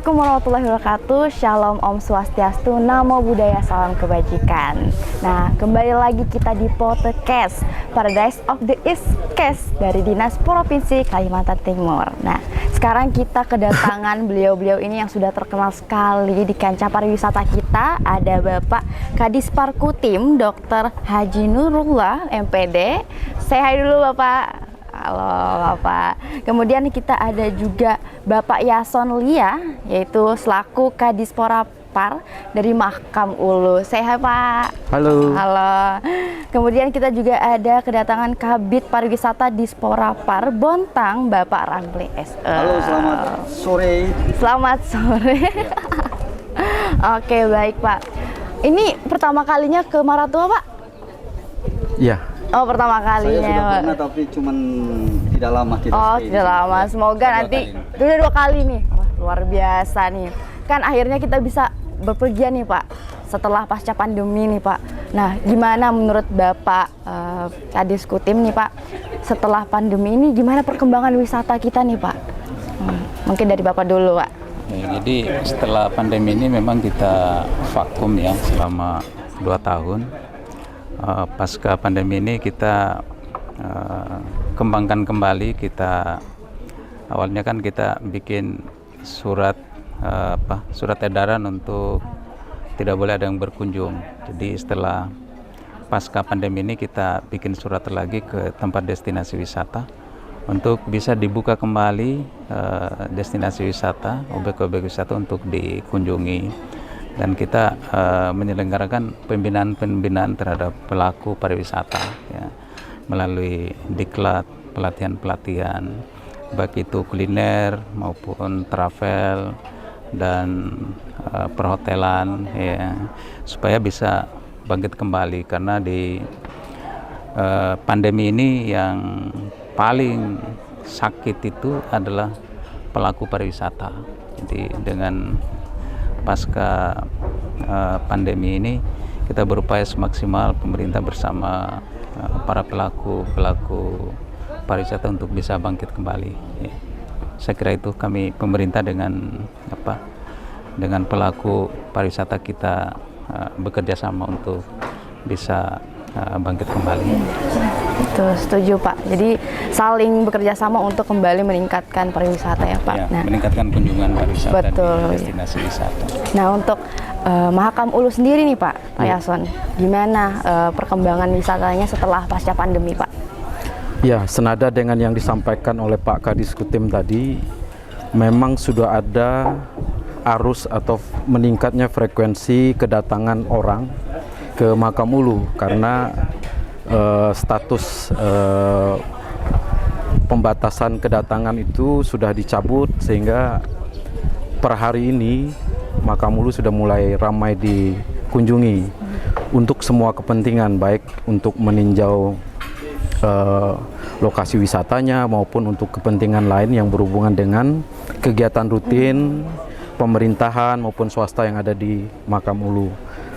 Assalamualaikum warahmatullahi wabarakatuh. Shalom Om Swastiastu, Namo Buddhaya, salam kebajikan. Nah, kembali lagi kita di podcast Paradise of the East Cast dari Dinas Provinsi Kalimantan Timur. Nah, sekarang kita kedatangan beliau-beliau ini yang sudah terkenal sekali di kancah pariwisata kita. Ada Bapak Kadis Parkutim, Dr. Haji Nurullah, MPD. Say hi dulu Bapak. Halo Bapak. Kemudian kita ada juga Bapak Yason Lia, yaitu selaku Kadispora Par dari Mahkam Ulu. Say hi Pak. Halo. Halo. Kemudian kita juga ada kedatangan Kabid Pariwisata Dispora Par Bontang, Bapak Ramli SE. Halo, selamat sore. Selamat sore. Ya. Oke, baik Pak. Ini pertama kalinya ke Maratua Pak? Iya. Oh, pertama kalinya. Saya sudah Pak. pernah tapi cuman tidak lama kita Oh, stay. tidak lama. Semoga nanti udah 2 kali nih. Wah, luar biasa nih. Kan akhirnya kita bisa berpergian nih Pak setelah pasca pandemi nih Pak. Nah, gimana menurut Bapak Kadis Kutim nih Pak, setelah pandemi ini gimana perkembangan wisata kita nih Pak? Mungkin dari Bapak dulu Pak. Ya, jadi setelah pandemi ini memang kita vakum ya selama 2 tahun. Pasca pandemi ini kita kembangkan kembali. Kita awalnya kan kita bikin surat edaran untuk tidak boleh ada yang berkunjung. Jadi setelah pasca pandemi ini kita bikin surat lagi ke tempat destinasi wisata untuk bisa dibuka kembali destinasi wisata, objek-objek wisata untuk dikunjungi. Dan kita menyelenggarakan pembinaan terhadap pelaku pariwisata ya, melalui diklat, pelatihan-pelatihan baik itu kuliner maupun travel dan perhotelan ya, supaya bisa bangkit kembali. Karena di pandemi ini yang paling sakit itu adalah pelaku pariwisata. Jadi dengan pasca pandemi ini kita berupaya semaksimal pemerintah bersama para pelaku pariwisata untuk bisa bangkit kembali ya. Saya kira itu kami pemerintah dengan pelaku pariwisata kita bekerja sama untuk bisa bangkit kembali. Betul, setuju Pak. Jadi saling bekerja sama untuk kembali meningkatkan pariwisata ya Pak. Ya, Nah, meningkatkan kunjungan pariwisata betul, di destinasi wisata. Nah, untuk Mahakam Ulu sendiri nih Pak, Pak Yason, gimana perkembangan wisatanya setelah pasca pandemi Pak? Ya, senada dengan yang disampaikan oleh Pak Kadis Kutim tadi, memang sudah ada arus atau meningkatnya frekuensi kedatangan orang ke Mahakam Ulu karena status pembatasan kedatangan itu sudah dicabut, sehingga per hari ini Mahakam Ulu sudah mulai ramai dikunjungi untuk semua kepentingan, baik untuk meninjau lokasi wisatanya maupun untuk kepentingan lain yang berhubungan dengan kegiatan rutin pemerintahan maupun swasta yang ada di Mahakam Ulu.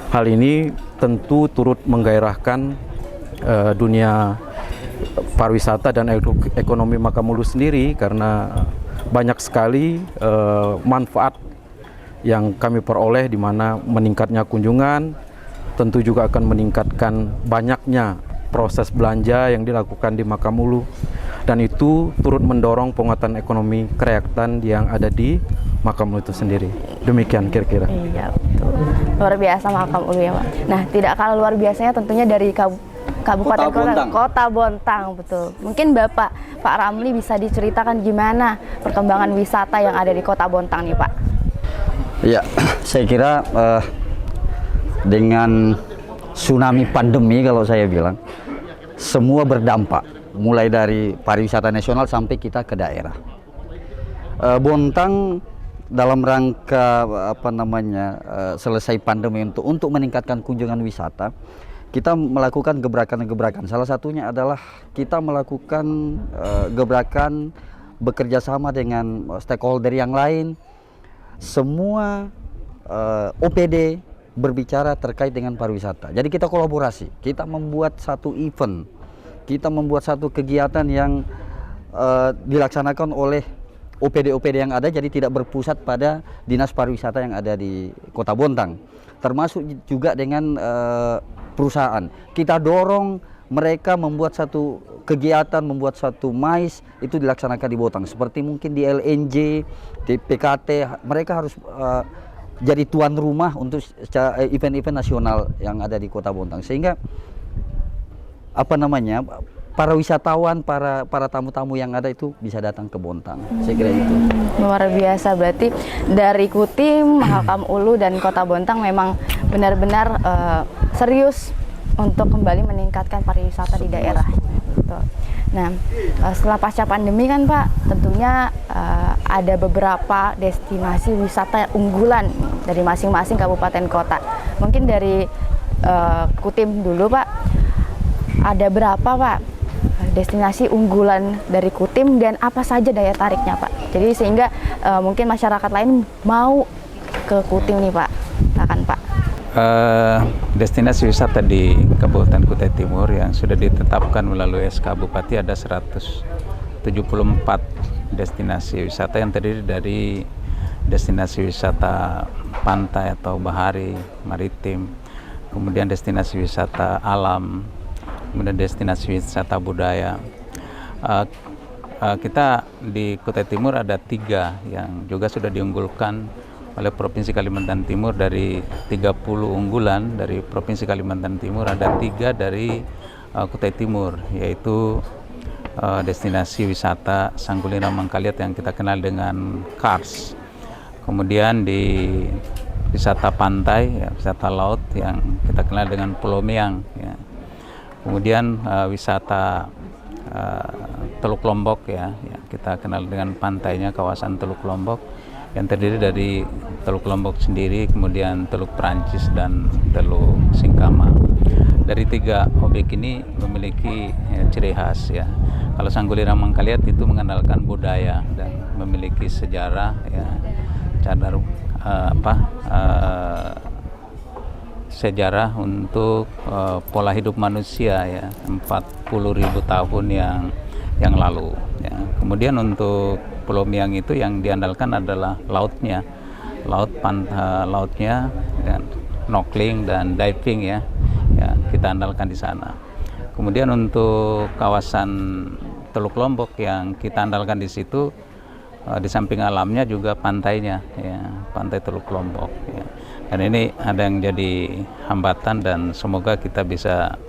Hal ini tentu turut menggairahkan dunia pariwisata dan ekonomi Mahakam Ulu sendiri, karena banyak sekali manfaat yang kami peroleh, di mana meningkatnya kunjungan tentu juga akan meningkatkan banyaknya proses belanja yang dilakukan di Mahakam Ulu, dan itu turut mendorong penguatan ekonomi kerakyatan yang ada di Mahakam Ulu itu sendiri. Demikian kira-kira. Iya, betul. Luar biasa Mahakam Ulu ya Pak. Nah, tidak kalah luar biasanya tentunya dari Kabupaten Kota Bontang, betul. Mungkin Pak Ramli bisa diceritakan gimana perkembangan wisata yang ada di Kota Bontang nih Pak? Ya, saya kira dengan tsunami pandemi, kalau saya bilang, semua berdampak, mulai dari pariwisata nasional sampai kita ke daerah. Bontang dalam rangka selesai pandemi untuk meningkatkan kunjungan wisata, kita melakukan gebrakan-gebrakan. Salah satunya adalah kita melakukan gebrakan bekerja sama dengan stakeholder yang lain. Semua OPD berbicara terkait dengan pariwisata. Jadi kita kolaborasi, kita membuat satu event, kita membuat satu kegiatan yang dilaksanakan oleh OPD-OPD yang ada jadi tidak berpusat pada dinas pariwisata yang ada di Kota Bontang. Termasuk juga dengan perusahaan. Kita dorong mereka membuat satu kegiatan, membuat satu MICE itu dilaksanakan di Bontang. Seperti mungkin di LNJ, di PKT, mereka harus jadi tuan rumah untuk event-event nasional yang ada di Kota Bontang. Sehingga para wisatawan, para tamu-tamu yang ada itu bisa datang ke Bontang. Saya kira itu. Luar biasa, berarti dari Kutim, Mahakam Ulu dan Kota Bontang memang benar-benar serius untuk kembali meningkatkan pariwisata di daerah. Betul. Nah, setelah pasca pandemi kan Pak, tentunya ada beberapa destinasi wisata unggulan dari masing-masing kabupaten kota. Mungkin dari Kutim dulu Pak, ada berapa Pak destinasi unggulan dari Kutim dan apa saja daya tariknya Pak? Jadi sehingga mungkin masyarakat lain mau ke Kutim nih Pak, silakan Pak. Destinasi wisata di Kabupaten Kutai Timur yang sudah ditetapkan melalui SK Bupati ada 174 destinasi wisata yang terdiri dari destinasi wisata pantai atau bahari, maritim, kemudian destinasi wisata alam, kemudian destinasi wisata budaya. Kita di Kutai Timur ada 3 yang juga sudah diunggulkan oleh Provinsi Kalimantan Timur. Dari 30 unggulan dari Provinsi Kalimantan Timur ada 3 dari Kutai Timur, yaitu destinasi wisata Sanggulira Mangkaliat yang kita kenal dengan Kars. Kemudian di wisata pantai, ya, wisata laut yang kita kenal dengan Pulau Meang. Ya. Kemudian wisata Teluk Lombok, ya, kita kenal dengan pantainya kawasan Teluk Lombok yang terdiri dari Teluk Lombok sendiri, kemudian Teluk Perancis dan Teluk Singkama. Dari 3 objek ini memiliki ciri khas, ya. Kalau Sanggulira Mangkaliat itu mengandalkan budaya dan memiliki sejarah, ya, cadar sejarah untuk pola hidup manusia, ya, 40.000 tahun yang lalu, ya. Kemudian untuk Pulau Meang itu yang diandalkan adalah lautnya, lautnya dan snorkeling dan diving, ya, kita andalkan di sana. Kemudian untuk kawasan Teluk Lombok yang kita andalkan di situ, di samping alamnya juga pantainya, ya, pantai Teluk Lombok, ya. Dan ini ada yang jadi hambatan dan semoga kita bisa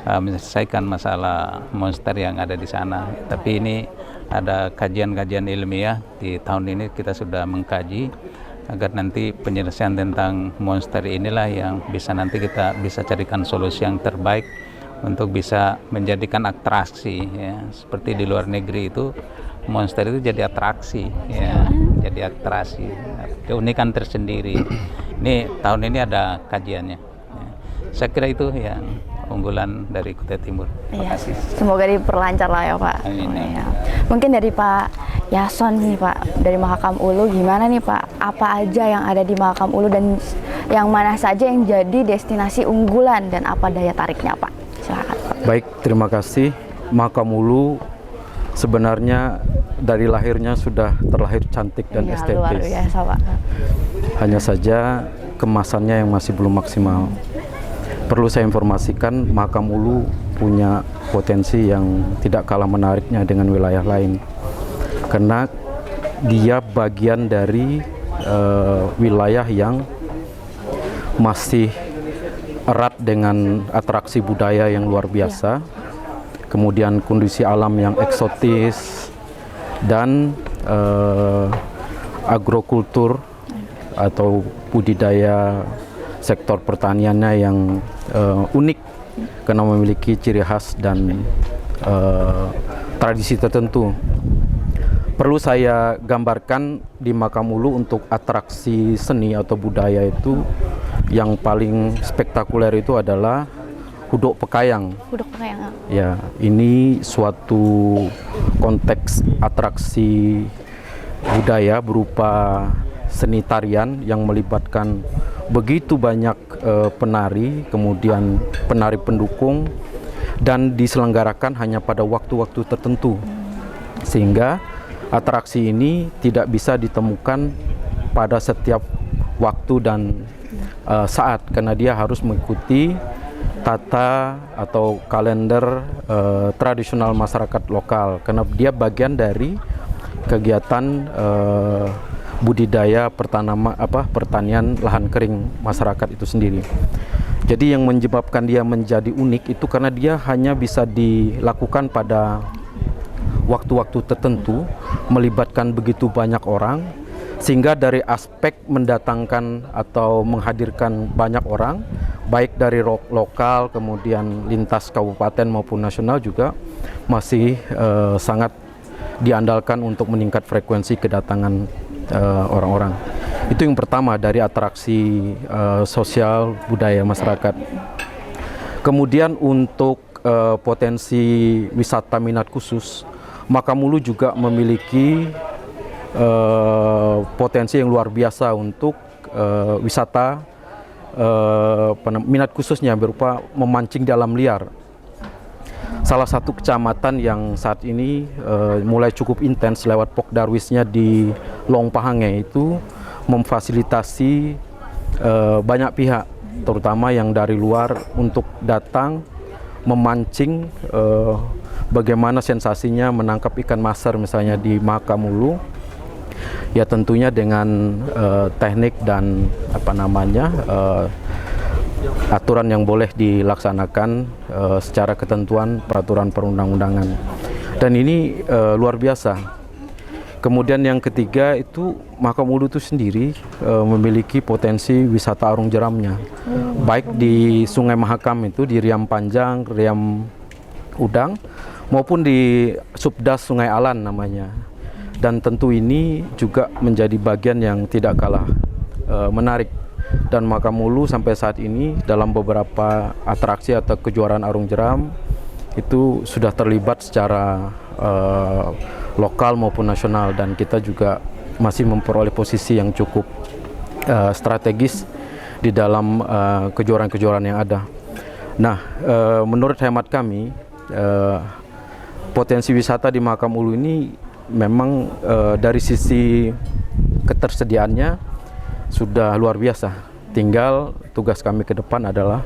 menyelesaikan masalah monster yang ada di sana. Tapi ini ada kajian-kajian ilmiah di tahun ini kita sudah mengkaji agar nanti penyelesaian tentang monster inilah yang bisa nanti kita bisa carikan solusi yang terbaik untuk bisa menjadikan atraksi, ya. Seperti di luar negeri itu monster itu jadi atraksi, ya, jadi atraksi, keunikan tersendiri. Ini tahun ini ada kajiannya, ya. Saya kira itu yang unggulan dari Kutai Timur. Terima kasih. Semoga diperlancar lah ya Pak. Amin. Ya. Mungkin dari Pak Yason nih Pak, dari Mahakam Ulu gimana nih Pak? Apa aja yang ada di Mahakam Ulu dan yang mana saja yang jadi destinasi unggulan dan apa daya tariknya Pak? Silakan Pak. Baik, terima kasih. Mahakam Ulu sebenarnya dari lahirnya sudah terlahir cantik dan estetis. Luar biasa Pak. Hanya saja kemasannya yang masih belum maksimal. Perlu saya informasikan, Mahakam Ulu punya potensi yang tidak kalah menariknya dengan wilayah lain. Karena dia bagian dari wilayah yang masih erat dengan atraksi budaya yang luar biasa. Kemudian kondisi alam yang eksotis dan agrokultur atau budidaya sektor pertaniannya yang unik karena memiliki ciri khas dan tradisi tertentu. Perlu saya gambarkan di Mahakam Ulu untuk atraksi seni atau budaya itu yang paling spektakuler itu adalah Hudok Pekayang. Hudok Pekayang. Ya, ini suatu konteks atraksi budaya berupa seni tarian yang melibatkan begitu banyak penari, kemudian penari pendukung, dan diselenggarakan hanya pada waktu-waktu tertentu, sehingga atraksi ini tidak bisa ditemukan pada setiap waktu dan saat, karena dia harus mengikuti tata atau kalender tradisional masyarakat lokal, karena dia bagian dari kegiatan budidaya pertanian lahan kering masyarakat itu sendiri. Jadi yang menyebabkan dia menjadi unik itu karena dia hanya bisa dilakukan pada waktu-waktu tertentu, melibatkan begitu banyak orang, sehingga dari aspek mendatangkan atau menghadirkan banyak orang, baik dari lokal kemudian lintas kabupaten maupun nasional, juga masih sangat diandalkan untuk meningkat frekuensi kedatangan orang-orang. Itu yang pertama dari atraksi sosial budaya masyarakat. Kemudian untuk potensi wisata minat khusus, Makamulu juga memiliki potensi yang luar biasa untuk wisata minat khususnya berupa memancing di alam liar. Salah satu kecamatan yang saat ini mulai cukup intens lewat Pokdarwisnya di Longpahange itu memfasilitasi banyak pihak, terutama yang dari luar, untuk datang memancing. Bagaimana sensasinya menangkap ikan masar misalnya di Makamulu, ya tentunya dengan teknik dan aturan yang boleh dilaksanakan secara ketentuan peraturan perundang-undangan, dan ini luar biasa. Kemudian yang ketiga itu Makamulu itu sendiri memiliki potensi wisata arung jeramnya, baik di Sungai Mahakam itu di Riam Panjang, Riam Udang, maupun di Subdas Sungai Alan namanya. Dan tentu ini juga menjadi bagian yang tidak kalah menarik. Dan Makamulu sampai saat ini dalam beberapa atraksi atau kejuaraan arung jeram itu sudah terlibat secara lokal maupun nasional, dan kita juga masih memperoleh posisi yang cukup strategis di dalam kejuaraan-kejuaraan yang ada. Nah, menurut hemat kami, potensi wisata di Makamulu ini memang dari sisi ketersediaannya sudah luar biasa. Tinggal tugas kami ke depan adalah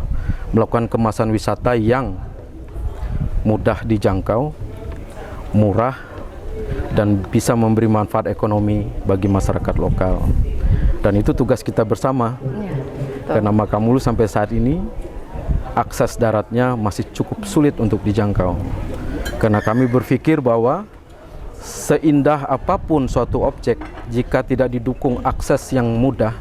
melakukan kemasan wisata yang mudah dijangkau, murah, dan bisa memberi manfaat ekonomi bagi masyarakat lokal. Dan itu tugas kita bersama. Karena Makamulu sampai saat ini akses daratnya masih cukup sulit untuk dijangkau. Karena kami berpikir bahwa seindah apapun suatu objek, jika tidak didukung akses yang mudah,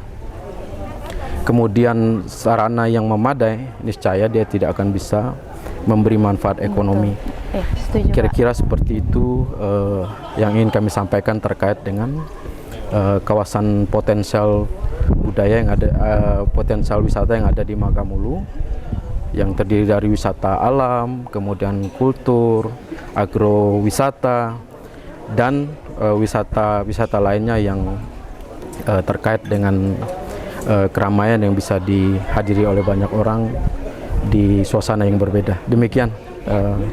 kemudian sarana yang memadai, niscaya dia tidak akan bisa memberi manfaat ekonomi. Kira-kira seperti itu yang ingin kami sampaikan terkait dengan kawasan potensial budaya yang ada, potensial wisata yang ada di Makamulu, yang terdiri dari wisata alam, kemudian kultur, agrowisata, dan wisata lainnya yang terkait dengan keramaian yang bisa dihadiri oleh banyak orang di suasana yang berbeda. Demikian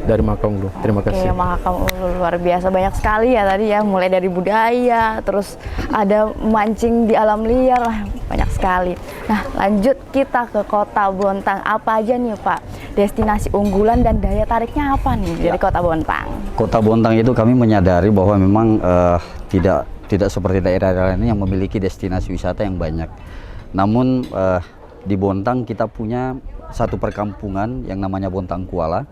dari Makamulu. Terima kasih. Oke, Makamulu luar biasa, banyak sekali ya tadi ya, mulai dari budaya, terus ada mancing di alam liar lah, banyak sekali. Nah, lanjut kita ke Kota Bontang. Apa aja nih Pak destinasi unggulan dan daya tariknya apa nih dari Kota Bontang? Kota Bontang itu kami menyadari bahwa memang tidak seperti daerah-daerah lain yang memiliki destinasi wisata yang banyak. Namun di Bontang kita punya satu perkampungan yang namanya Bontang Kuala.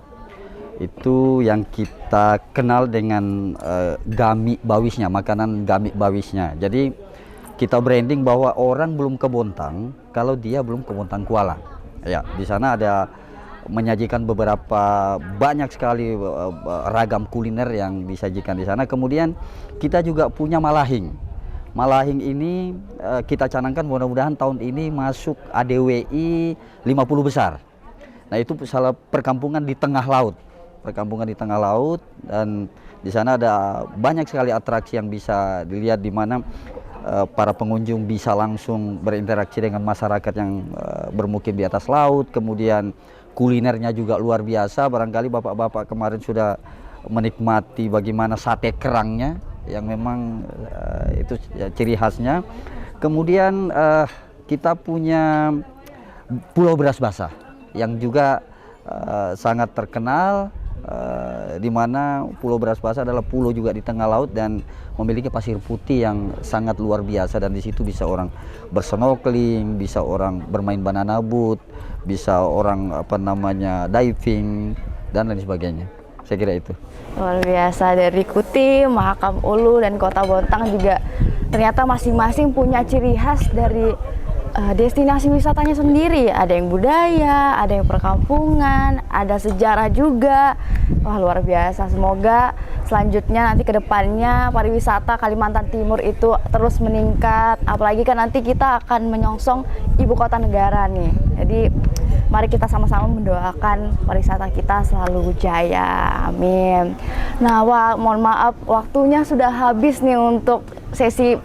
Itu yang kita kenal dengan gami bawisnya, makanan gami bawisnya. Jadi kita branding bahwa orang belum ke Bontang kalau dia belum ke Bontang Kuala. Ya, di sana ada menyajikan beberapa banyak sekali ragam kuliner yang disajikan di sana. Kemudian kita juga punya Malahing. Malahing ini kita canangkan mudah-mudahan tahun ini masuk ADWI 50 besar. Nah, itu salah perkampungan di tengah laut. Perkampungan di tengah laut, dan di sana ada banyak sekali atraksi yang bisa dilihat, di mana para pengunjung bisa langsung berinteraksi dengan masyarakat yang bermukim di atas laut. Kemudian kulinernya juga luar biasa. Barangkali bapak-bapak kemarin sudah menikmati bagaimana sate kerangnya. yang memang itu ciri khasnya. Kemudian kita punya Pulau Beras Basah yang juga sangat terkenal, di mana Pulau Beras Basah adalah pulau juga di tengah laut dan memiliki pasir putih yang sangat luar biasa, dan di situ bisa orang bersnorkeling, bisa orang bermain banana boat, bisa orang diving dan lain sebagainya. Saya kira itu. Luar biasa, dari Kuti, Mahakam Ulu, dan Kota Bontang juga ternyata masing-masing punya ciri khas dari destinasi wisatanya sendiri. Ada yang budaya, ada yang perkampungan, ada sejarah juga. Wah, luar biasa. Semoga selanjutnya nanti ke depannya pariwisata Kalimantan Timur itu terus meningkat. Apalagi kan nanti kita akan menyongsong ibu kota negara nih. Jadi mari kita sama-sama mendoakan pariwisata kita selalu jaya. Amin. Nah, mohon maaf waktunya sudah habis nih untuk sesi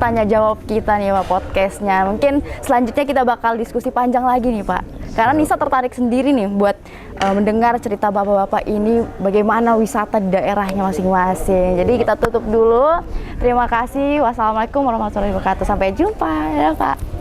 tanya jawab kita nih Pak, podcastnya. Mungkin selanjutnya kita bakal diskusi panjang lagi nih Pak, karena Nisa tertarik sendiri nih buat mendengar cerita bapak-bapak ini bagaimana wisata di daerahnya masing-masing. Jadi kita tutup dulu. Terima kasih. Wassalamualaikum warahmatullahi wabarakatuh. Sampai jumpa ya Pak.